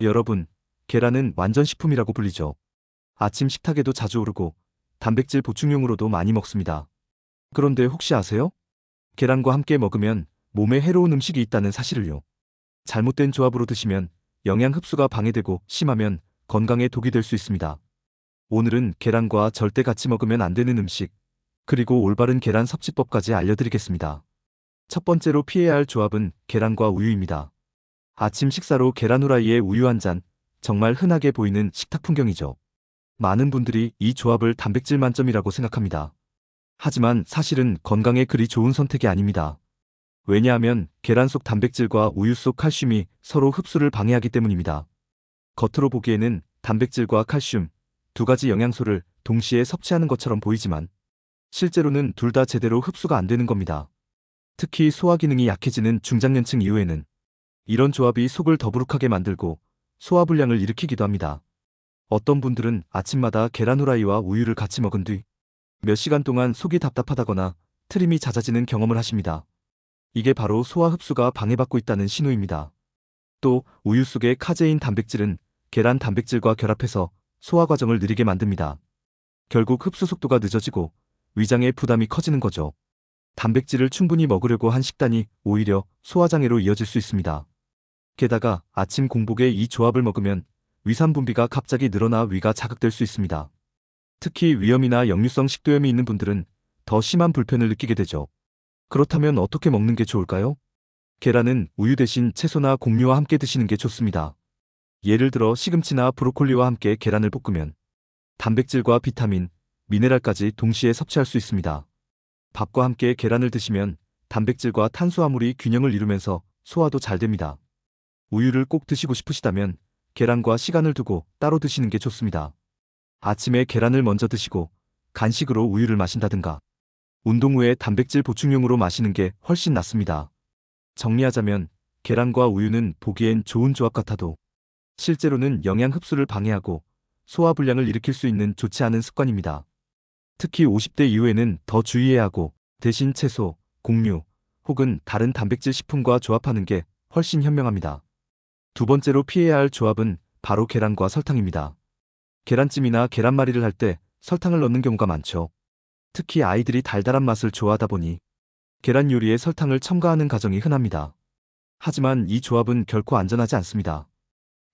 여러분, 계란은 완전 식품이라고 불리죠. 아침 식탁에도 자주 오르고 단백질 보충용으로도 많이 먹습니다. 그런데 혹시 아세요? 계란과 함께 먹으면 몸에 해로운 음식이 있다는 사실을요. 잘못된 조합으로 드시면 영양 흡수가 방해되고 심하면 건강에 독이 될 수 있습니다. 오늘은 계란과 절대 같이 먹으면 안 되는 음식, 그리고 올바른 계란 섭취법까지 알려드리겠습니다. 첫 번째로 피해야 할 조합은 계란과 우유입니다. 아침 식사로 계란 후라이에 우유 한 잔, 정말 흔하게 보이는 식탁 풍경이죠. 많은 분들이 이 조합을 단백질 만점이라고 생각합니다. 하지만 사실은 건강에 그리 좋은 선택이 아닙니다. 왜냐하면 계란 속 단백질과 우유 속 칼슘이 서로 흡수를 방해하기 때문입니다. 겉으로 보기에는 단백질과 칼슘, 두 가지 영양소를 동시에 섭취하는 것처럼 보이지만 실제로는 둘 다 제대로 흡수가 안 되는 겁니다. 특히 소화 기능이 약해지는 중장년층 이후에는 이런 조합이 속을 더부룩하게 만들고 소화불량을 일으키기도 합니다. 어떤 분들은 아침마다 계란 후라이와 우유를 같이 먹은 뒤 몇 시간 동안 속이 답답하다거나 트림이 잦아지는 경험을 하십니다. 이게 바로 소화 흡수가 방해받고 있다는 신호입니다. 또 우유 속의 카제인 단백질은 계란 단백질과 결합해서 소화 과정을 느리게 만듭니다. 결국 흡수 속도가 늦어지고 위장의 부담이 커지는 거죠. 단백질을 충분히 먹으려고 한 식단이 오히려 소화장애로 이어질 수 있습니다. 게다가 아침 공복에 이 조합을 먹으면 위산 분비가 갑자기 늘어나 위가 자극될 수 있습니다. 특히 위염이나 역류성 식도염이 있는 분들은 더 심한 불편을 느끼게 되죠. 그렇다면 어떻게 먹는 게 좋을까요? 계란은 우유 대신 채소나 곡류와 함께 드시는 게 좋습니다. 예를 들어 시금치나 브로콜리와 함께 계란을 볶으면 단백질과 비타민, 미네랄까지 동시에 섭취할 수 있습니다. 밥과 함께 계란을 드시면 단백질과 탄수화물이 균형을 이루면서 소화도 잘 됩니다. 우유를 꼭 드시고 싶으시다면 계란과 시간을 두고 따로 드시는 게 좋습니다. 아침에 계란을 먼저 드시고 간식으로 우유를 마신다든가 운동 후에 단백질 보충용으로 마시는 게 훨씬 낫습니다. 정리하자면 계란과 우유는 보기엔 좋은 조합 같아도 실제로는 영양 흡수를 방해하고 소화불량을 일으킬 수 있는 좋지 않은 습관입니다. 특히 50대 이후에는 더 주의해야 하고 대신 채소, 곡류 혹은 다른 단백질 식품과 조합하는 게 훨씬 현명합니다. 두 번째로 피해야 할 조합은 바로 계란과 설탕입니다. 계란찜이나 계란말이를 할 때 설탕을 넣는 경우가 많죠. 특히 아이들이 달달한 맛을 좋아하다 보니 계란 요리에 설탕을 첨가하는 가정이 흔합니다. 하지만 이 조합은 결코 안전하지 않습니다.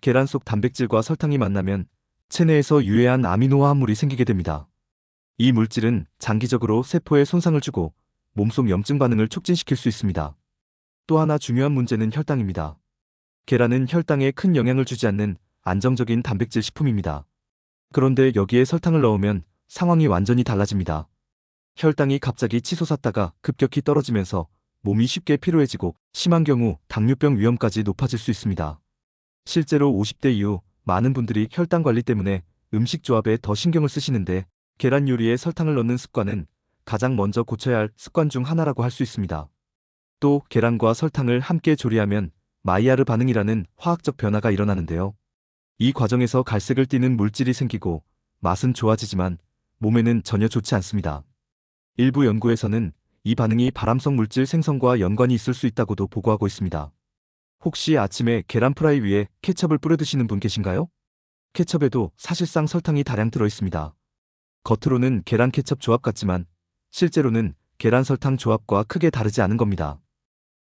계란 속 단백질과 설탕이 만나면 체내에서 유해한 아미노 화합물이 생기게 됩니다. 이 물질은 장기적으로 세포에 손상을 주고 몸속 염증 반응을 촉진시킬 수 있습니다. 또 하나 중요한 문제는 혈당입니다. 계란은 혈당에 큰 영향을 주지 않는 안정적인 단백질 식품입니다. 그런데 여기에 설탕을 넣으면 상황이 완전히 달라집니다. 혈당이 갑자기 치솟았다가 급격히 떨어지면서 몸이 쉽게 피로해지고 심한 경우 당뇨병 위험까지 높아질 수 있습니다. 실제로 50대 이후 많은 분들이 혈당 관리 때문에 음식 조합에 더 신경을 쓰시는데 계란 요리에 설탕을 넣는 습관은 가장 먼저 고쳐야 할 습관 중 하나라고 할 수 있습니다. 또 계란과 설탕을 함께 조리하면 마이야르 반응이라는 화학적 변화가 일어나는데요. 이 과정에서 갈색을 띠는 물질이 생기고 맛은 좋아지지만 몸에는 전혀 좋지 않습니다. 일부 연구에서는 이 반응이 발암성 물질 생성과 연관이 있을 수 있다고도 보고하고 있습니다. 혹시 아침에 계란 프라이 위에 케첩을 뿌려 드시는 분 계신가요? 케첩에도 사실상 설탕이 다량 들어 있습니다. 겉으로는 계란 케첩 조합 같지만 실제로는 계란 설탕 조합과 크게 다르지 않은 겁니다.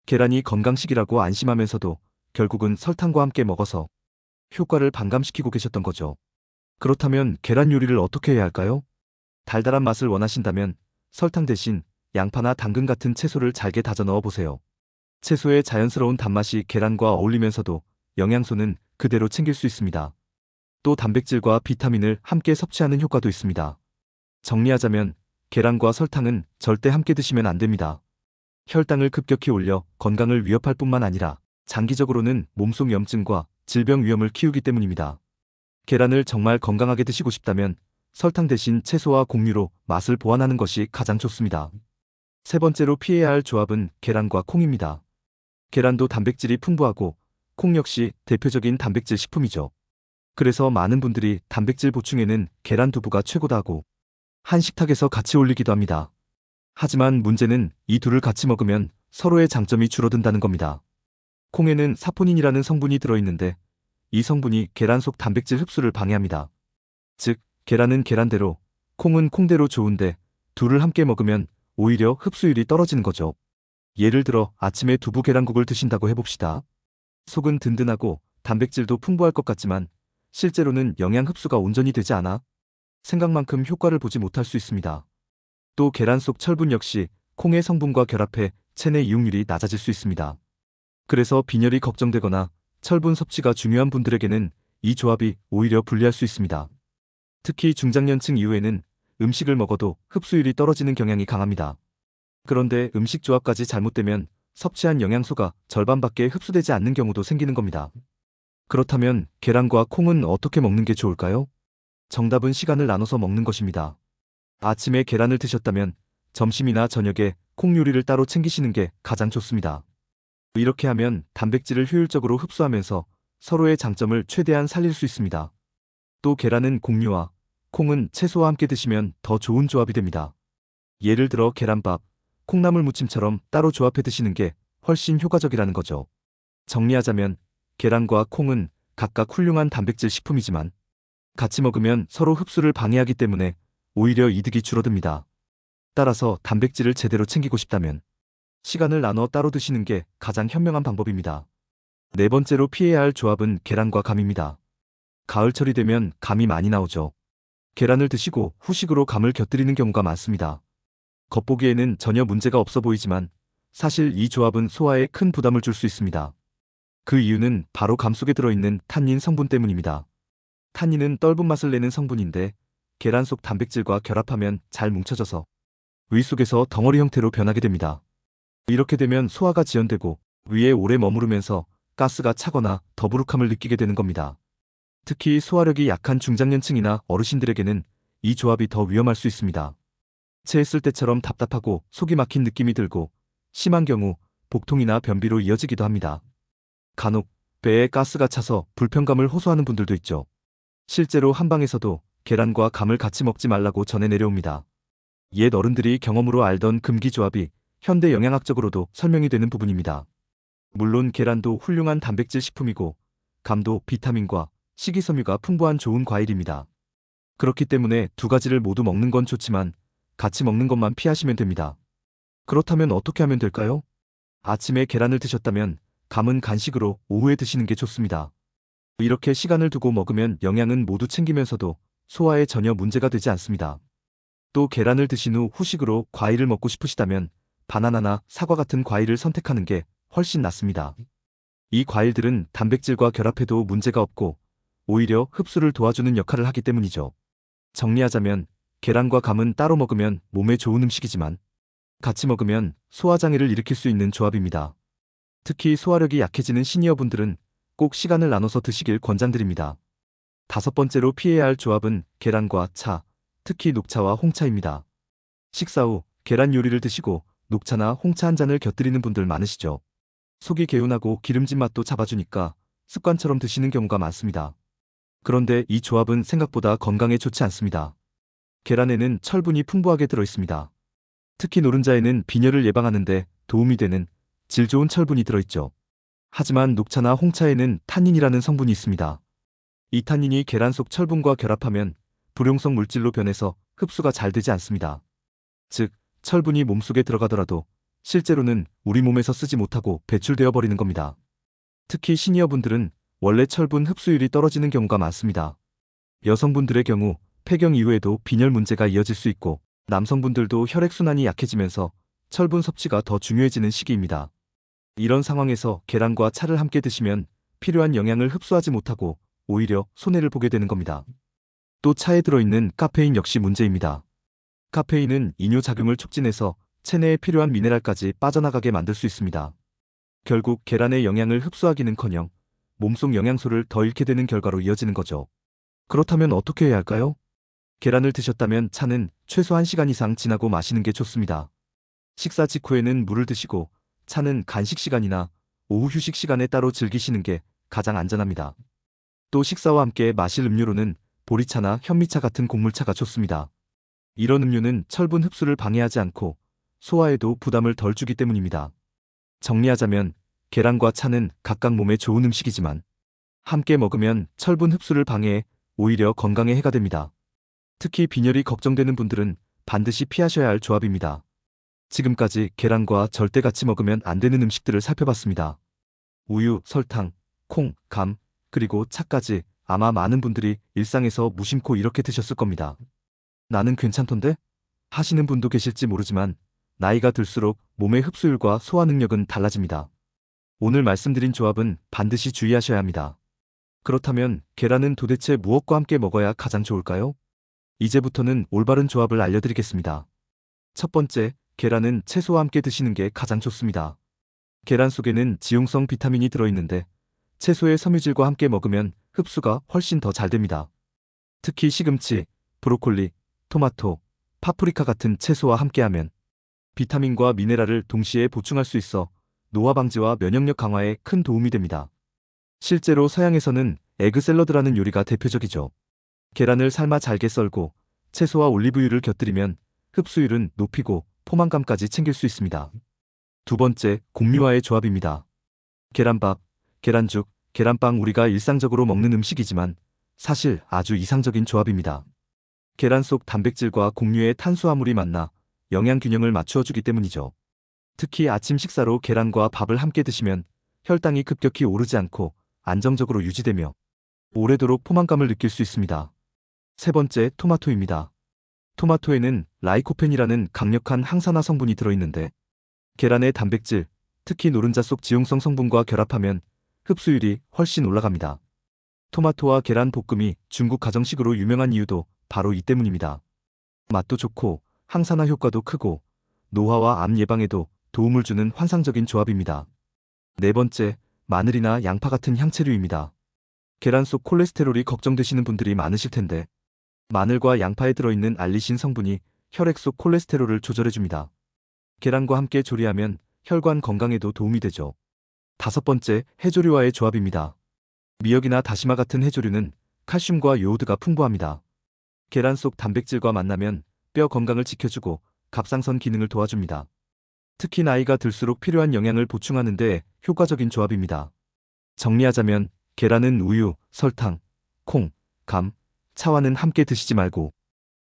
계란이 건강식이라고 안심하면서도 결국은 설탕과 함께 먹어서 효과를 반감시키고 계셨던 거죠. 그렇다면 계란 요리를 어떻게 해야 할까요? 달달한 맛을 원하신다면 설탕 대신 양파나 당근 같은 채소를 잘게 다져 넣어 보세요. 채소의 자연스러운 단맛이 계란과 어울리면서도 영양소는 그대로 챙길 수 있습니다. 또 단백질과 비타민을 함께 섭취하는 효과도 있습니다. 정리하자면 계란과 설탕은 절대 함께 드시면 안 됩니다. 혈당을 급격히 올려 건강을 위협할 뿐만 아니라 장기적으로는 몸속 염증과 질병 위험을 키우기 때문입니다. 계란을 정말 건강하게 드시고 싶다면 설탕 대신 채소와 곡류로 맛을 보완하는 것이 가장 좋습니다. 세 번째로 피해야 할 조합은 계란과 콩입니다. 계란도 단백질이 풍부하고 콩 역시 대표적인 단백질 식품이죠. 그래서 많은 분들이 단백질 보충에는 계란 두부가 최고다고 한 식탁에서 같이 올리기도 합니다. 하지만 문제는 이 둘을 같이 먹으면 서로의 장점이 줄어든다는 겁니다. 콩에는 사포닌이라는 성분이 들어있는데 이 성분이 계란 속 단백질 흡수를 방해합니다. 즉, 계란은 계란대로, 콩은 콩대로 좋은데 둘을 함께 먹으면 오히려 흡수율이 떨어지는 거죠. 예를 들어 아침에 두부 계란국을 드신다고 해봅시다. 속은 든든하고 단백질도 풍부할 것 같지만 실제로는 영양 흡수가 온전히 되지 않아 생각만큼 효과를 보지 못할 수 있습니다. 또 계란 속 철분 역시 콩의 성분과 결합해 체내 이용률이 낮아질 수 있습니다. 그래서 빈혈이 걱정되거나 철분 섭취가 중요한 분들에게는 이 조합이 오히려 불리할 수 있습니다. 특히 중장년층 이후에는 음식을 먹어도 흡수율이 떨어지는 경향이 강합니다. 그런데 음식 조합까지 잘못되면 섭취한 영양소가 절반밖에 흡수되지 않는 경우도 생기는 겁니다. 그렇다면 계란과 콩은 어떻게 먹는 게 좋을까요? 정답은 시간을 나눠서 먹는 것입니다. 아침에 계란을 드셨다면 점심이나 저녁에 콩 요리를 따로 챙기시는 게 가장 좋습니다. 이렇게 하면 단백질을 효율적으로 흡수하면서 서로의 장점을 최대한 살릴 수 있습니다. 또 계란은 곡류와 콩은 채소와 함께 드시면 더 좋은 조합이 됩니다. 예를 들어 계란밥, 콩나물 무침처럼 따로 조합해 드시는 게 훨씬 효과적이라는 거죠. 정리하자면 계란과 콩은 각각 훌륭한 단백질 식품이지만 같이 먹으면 서로 흡수를 방해하기 때문에 오히려 이득이 줄어듭니다. 따라서 단백질을 제대로 챙기고 싶다면 시간을 나눠 따로 드시는 게 가장 현명한 방법입니다. 네 번째로 피해야 할 조합은 계란과 감입니다. 가을철이 되면 감이 많이 나오죠. 계란을 드시고 후식으로 감을 곁들이는 경우가 많습니다. 겉보기에는 전혀 문제가 없어 보이지만 사실 이 조합은 소화에 큰 부담을 줄 수 있습니다. 그 이유는 바로 감 속에 들어있는 탄닌 성분 때문입니다. 탄닌은 떫은 맛을 내는 성분인데 계란 속 단백질과 결합하면 잘 뭉쳐져서 위 속에서 덩어리 형태로 변하게 됩니다. 이렇게 되면 소화가 지연되고 위에 오래 머무르면서 가스가 차거나 더부룩함을 느끼게 되는 겁니다. 특히 소화력이 약한 중장년층이나 어르신들에게는 이 조합이 더 위험할 수 있습니다. 체했을 때처럼 답답하고 속이 막힌 느낌이 들고 심한 경우 복통이나 변비로 이어지기도 합니다. 간혹 배에 가스가 차서 불편감을 호소하는 분들도 있죠. 실제로 한방에서도 계란과 감을 같이 먹지 말라고 전해 내려옵니다. 옛 어른들이 경험으로 알던 금기 조합이 현대 영양학적으로도 설명이 되는 부분입니다. 물론 계란도 훌륭한 단백질 식품이고 감도 비타민과 식이섬유가 풍부한 좋은 과일입니다. 그렇기 때문에 두 가지를 모두 먹는 건 좋지만 같이 먹는 것만 피하시면 됩니다. 그렇다면 어떻게 하면 될까요? 아침에 계란을 드셨다면 감은 간식으로 오후에 드시는 게 좋습니다. 이렇게 시간을 두고 먹으면 영양은 모두 챙기면서도 소화에 전혀 문제가 되지 않습니다. 또 계란을 드신 후 후식으로 과일을 먹고 싶으시다면 바나나나 사과 같은 과일을 선택하는 게 훨씬 낫습니다. 이 과일들은 단백질과 결합해도 문제가 없고 오히려 흡수를 도와주는 역할을 하기 때문이죠. 정리하자면 계란과 감은 따로 먹으면 몸에 좋은 음식이지만 같이 먹으면 소화장애를 일으킬 수 있는 조합입니다. 특히 소화력이 약해지는 시니어분들은 꼭 시간을 나눠서 드시길 권장드립니다. 다섯 번째로 피해야 할 조합은 계란과 차, 특히 녹차와 홍차입니다. 식사 후 계란 요리를 드시고 녹차나 홍차 한 잔을 곁들이는 분들 많으시죠. 속이 개운하고 기름진 맛도 잡아주니까 습관처럼 드시는 경우가 많습니다. 그런데 이 조합은 생각보다 건강에 좋지 않습니다. 계란에는 철분이 풍부하게 들어있습니다. 특히 노른자에는 빈혈을 예방하는데 도움이 되는 질 좋은 철분이 들어있죠. 하지만 녹차나 홍차에는 탄닌이라는 성분이 있습니다. 이 탄닌이 계란 속 철분과 결합하면 불용성 물질로 변해서 흡수가 잘 되지 않습니다. 즉, 철분이 몸속에 들어가더라도 실제로는 우리 몸에서 쓰지 못하고 배출되어 버리는 겁니다. 특히 시니어분들은 원래 철분 흡수율이 떨어지는 경우가 많습니다. 여성분들의 경우 폐경 이후에도 빈혈 문제가 이어질 수 있고 남성분들도 혈액순환이 약해지면서 철분 섭취가 더 중요해지는 시기입니다. 이런 상황에서 계란과 차를 함께 드시면 필요한 영양을 흡수하지 못하고 오히려 손해를 보게 되는 겁니다. 또 차에 들어있는 카페인 역시 문제입니다. 카페인은 이뇨작용을 촉진해서 체내에 필요한 미네랄까지 빠져나가게 만들 수 있습니다. 결국 계란의 영양을 흡수하기는커녕 몸속 영양소를 더 잃게 되는 결과로 이어지는 거죠. 그렇다면 어떻게 해야 할까요? 계란을 드셨다면 차는 최소 1시간 이상 지나고 마시는 게 좋습니다. 식사 직후에는 물을 드시고 차는 간식 시간이나 오후 휴식 시간에 따로 즐기시는 게 가장 안전합니다. 또 식사와 함께 마실 음료로는 보리차나 현미차 같은 곡물차가 좋습니다. 이런 음료는 철분 흡수를 방해하지 않고 소화에도 부담을 덜 주기 때문입니다. 정리하자면 계란과 차는 각각 몸에 좋은 음식이지만 함께 먹으면 철분 흡수를 방해해 오히려 건강에 해가 됩니다. 특히 빈혈이 걱정되는 분들은 반드시 피하셔야 할 조합입니다. 지금까지 계란과 절대 같이 먹으면 안 되는 음식들을 살펴봤습니다. 우유, 설탕, 콩, 감, 그리고 차까지 아마 많은 분들이 일상에서 무심코 이렇게 드셨을 겁니다. 나는 괜찮던데? 하시는 분도 계실지 모르지만 나이가 들수록 몸의 흡수율과 소화 능력은 달라집니다. 오늘 말씀드린 조합은 반드시 주의하셔야 합니다. 그렇다면 계란은 도대체 무엇과 함께 먹어야 가장 좋을까요? 이제부터는 올바른 조합을 알려드리겠습니다. 첫 번째, 계란은 채소와 함께 드시는 게 가장 좋습니다. 계란 속에는 지용성 비타민이 들어있는데 채소의 섬유질과 함께 먹으면 흡수가 훨씬 더 잘 됩니다. 특히 시금치, 브로콜리, 토마토, 파프리카 같은 채소와 함께하면 비타민과 미네랄을 동시에 보충할 수 있어 노화 방지와 면역력 강화에 큰 도움이 됩니다. 실제로 서양에서는 에그 샐러드라는 요리가 대표적이죠. 계란을 삶아 잘게 썰고 채소와 올리브유를 곁들이면 흡수율은 높이고 포만감까지 챙길 수 있습니다. 두 번째, 곡류와의 조합입니다. 계란밥, 계란죽, 계란빵 우리가 일상적으로 먹는 음식이지만 사실 아주 이상적인 조합입니다. 계란 속 단백질과 곡류의 탄수화물이 만나 영양 균형을 맞추어주기 때문이죠. 특히 아침 식사로 계란과 밥을 함께 드시면 혈당이 급격히 오르지 않고 안정적으로 유지되며 오래도록 포만감을 느낄 수 있습니다. 세 번째, 토마토입니다. 토마토에는 라이코펜이라는 강력한 항산화 성분이 들어있는데 계란의 단백질, 특히 노른자 속 지용성 성분과 결합하면 흡수율이 훨씬 올라갑니다. 토마토와 계란 볶음이 중국 가정식으로 유명한 이유도 바로 이 때문입니다. 맛도 좋고 항산화 효과도 크고 노화와 암 예방에도 도움을 주는 환상적인 조합입니다. 네 번째, 마늘이나 양파 같은 향채류입니다. 계란 속 콜레스테롤이 걱정되시는 분들이 많으실 텐데 마늘과 양파에 들어있는 알리신 성분이 혈액 속 콜레스테롤을 조절해줍니다. 계란과 함께 조리하면 혈관 건강에도 도움이 되죠. 다섯 번째, 해조류와의 조합입니다. 미역이나 다시마 같은 해조류는 칼슘과 요오드가 풍부합니다. 계란 속 단백질과 만나면 뼈 건강을 지켜주고 갑상선 기능을 도와줍니다. 특히 나이가 들수록 필요한 영양을 보충하는 데 효과적인 조합입니다. 정리하자면 계란은 우유, 설탕, 콩, 감, 차와는 함께 드시지 말고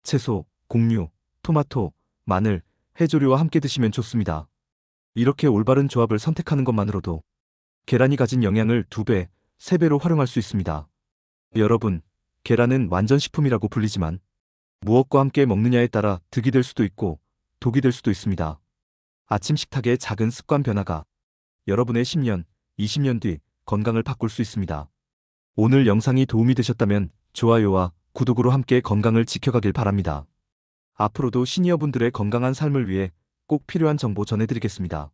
채소, 곡류, 토마토, 마늘, 해조류와 함께 드시면 좋습니다. 이렇게 올바른 조합을 선택하는 것만으로도 계란이 가진 영양을 2배, 3배로 활용할 수 있습니다. 여러분, 계란은 완전식품이라고 불리지만 무엇과 함께 먹느냐에 따라 득이 될 수도 있고 독이 될 수도 있습니다. 아침 식탁의 작은 습관 변화가 여러분의 10년, 20년 뒤 건강을 바꿀 수 있습니다. 오늘 영상이 도움이 되셨다면 좋아요와 구독으로 함께 건강을 지켜가길 바랍니다. 앞으로도 시니어분들의 건강한 삶을 위해 꼭 필요한 정보 전해드리겠습니다.